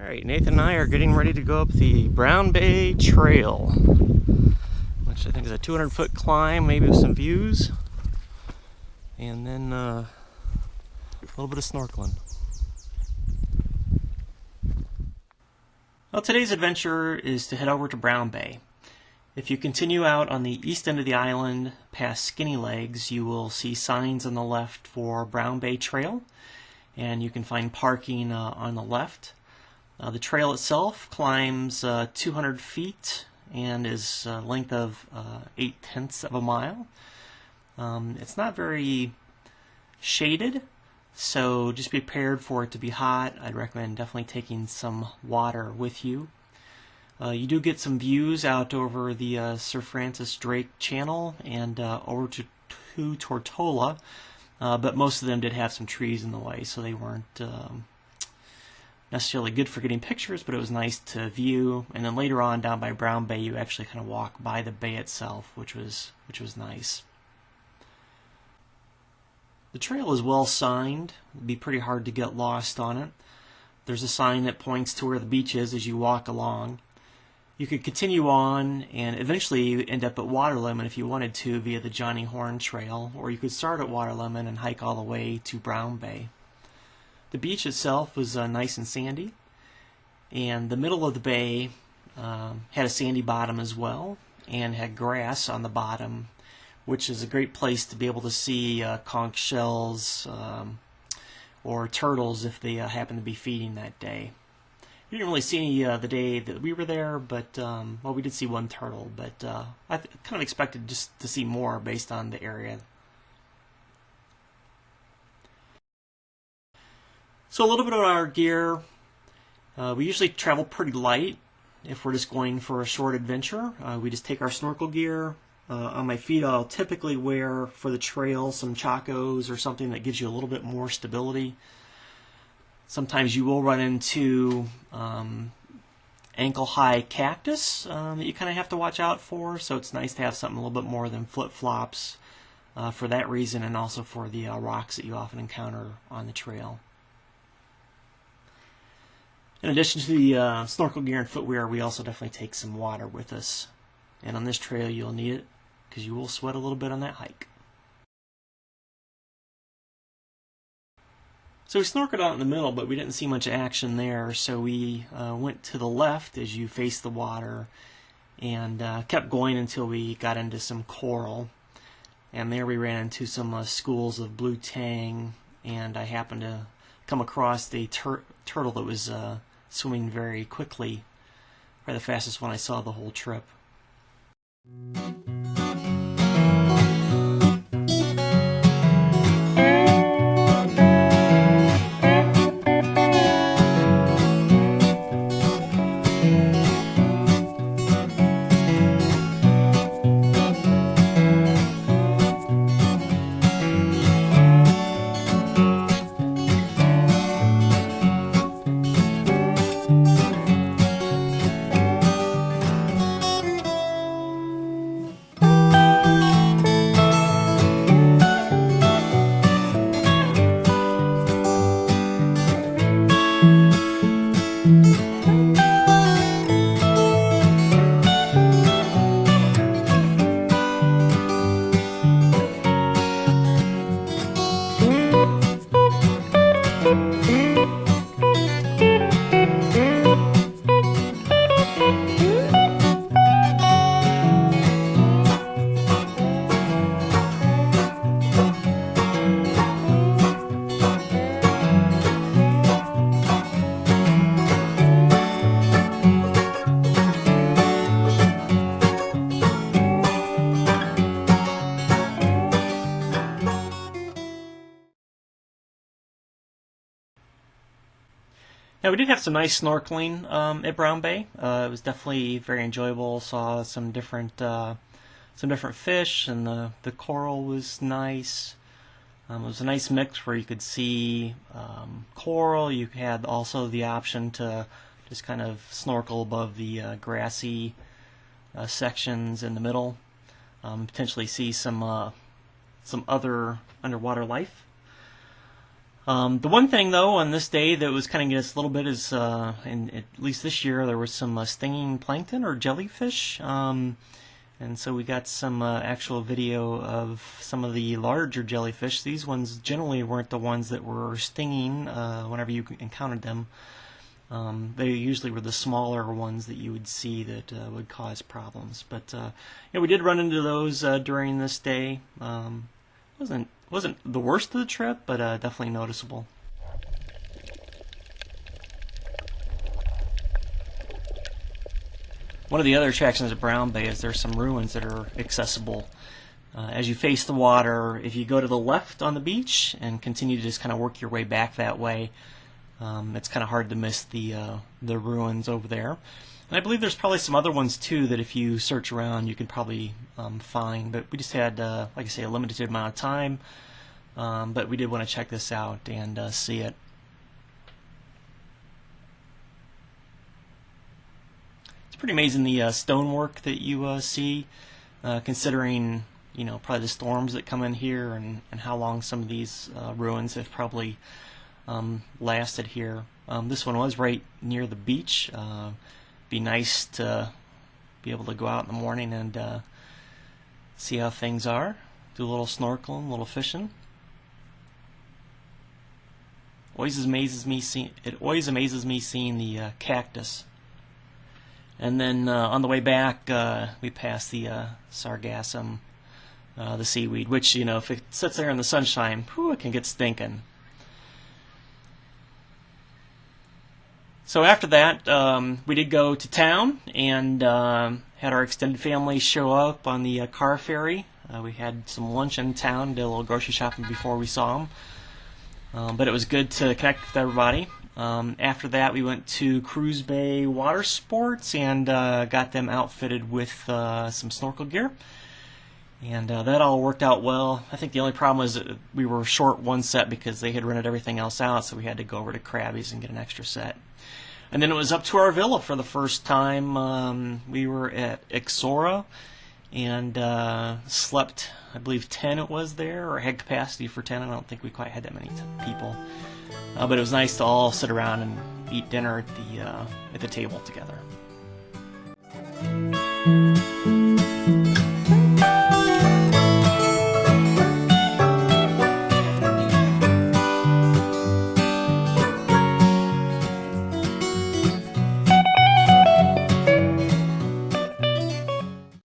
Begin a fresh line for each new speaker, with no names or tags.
Alright, Nathan and I are getting ready to go up the Brown Bay Trail, which I think is a 200-foot climb, maybe with some views, and then a little bit of snorkeling. Well, today's adventure is to head over to Brown Bay. If you continue out on the east end of the island past Skinny Legs, you will see signs on the left for Brown Bay Trail, and you can find parking on the left. The trail itself climbs 200 feet and is a length of 0.8 of a mile. It's not very shaded, so just be prepared for it to be hot. I'd recommend definitely taking some water with you. You do get some views out over the Sir Francis Drake Channel and over to Tortola, but most of them did have some trees in the way, so they weren't necessarily good for getting pictures, but it was nice to view. And then later on down by Brown Bay, you actually kind of walk by the bay itself, which was nice. The trail is well signed. It'd be pretty hard to get lost on it. There's a sign that points to where the beach is as you walk along. You could continue on and eventually end up at Waterlemon if you wanted to via the Johnny Horn Trail, or you could start at Waterlemon and hike all the way to Brown Bay. The beach itself was nice and sandy, and the middle of the bay had a sandy bottom as well, and had grass on the bottom, which is a great place to be able to see conch shells or turtles if they happen to be feeding that day. We didn't really see any the day that we were there, but well, we did see one turtle, but I kind of expected just to see more based on the area. So a little bit about our gear. We usually travel pretty light if we're just going for a short adventure. We just take our snorkel gear. On my feet I'll typically wear for the trail some chacos or something that gives you a little bit more stability. Sometimes you will run into ankle-high cactus that you kind of have to watch out for, so it's nice to have something a little bit more than flip-flops for that reason, and also for the rocks that you often encounter on the trail. In addition to the snorkel gear and footwear, we also definitely take some water with us. And on this trail you'll need it because you will sweat a little bit on that hike. So we snorkeled out in the middle, but we didn't see much action there, so we went to the left as you face the water and kept going until we got into some coral. And there we ran into some schools of blue tang, and I happened to come across the turtle that was swimming very quickly, probably the fastest one I saw the whole trip. Now, we did have some nice snorkeling at Brown Bay. It was definitely very enjoyable. Saw some different fish, and the coral was nice. It was a nice mix where you could see coral. You had also the option to just kind of snorkel above the grassy sections in the middle, potentially see some other underwater life. The one thing, though, on this day that was kind of getting us a little bit is, and at least this year, there was some stinging plankton or jellyfish. And so we got some actual video of some of the larger jellyfish. These ones generally weren't the ones that were stinging whenever you encountered them. They usually were the smaller ones that you would see that would cause problems. But yeah, we did run into those during this day. Wasn't the worst of the trip, but definitely noticeable. One of the other attractions at Brown Bay is there's some ruins that are accessible. As you face the water, if you go to the left on the beach and continue to just kind of work your way back that way, it's kind of hard to miss the ruins over there. And I believe there's probably some other ones too that if you search around you can probably find. But we just had, like I say, a limited amount of time. But we did want to check this out and see it. It's pretty amazing the stonework that you see, considering probably the storms that come in here and how long some of these ruins have probably lasted here. This one was right near the beach. Be nice to be able to go out in the morning and see how things are. Do a little snorkeling, a little fishing. It always amazes me seeing the cactus. And then on the way back, we passed the sargassum, the seaweed, which if it sits there in the sunshine, whew, it can get stinking. So after that, we did go to town and had our extended family show up on the car ferry. We had some lunch in town, did a little grocery shopping before we saw them. But it was good to connect with everybody. After that, we went to Cruise Bay Water Sports and got them outfitted with some snorkel gear. And that all worked out well. I think the only problem was that we were short one set because they had rented everything else out, so we had to go over to Krabby's and get an extra set. And then it was up to our villa for the first time. We were at Ixora and slept, I believe 10 it was there, or had capacity for 10. I don't think we quite had that many people. But it was nice to all sit around and eat dinner at the table together.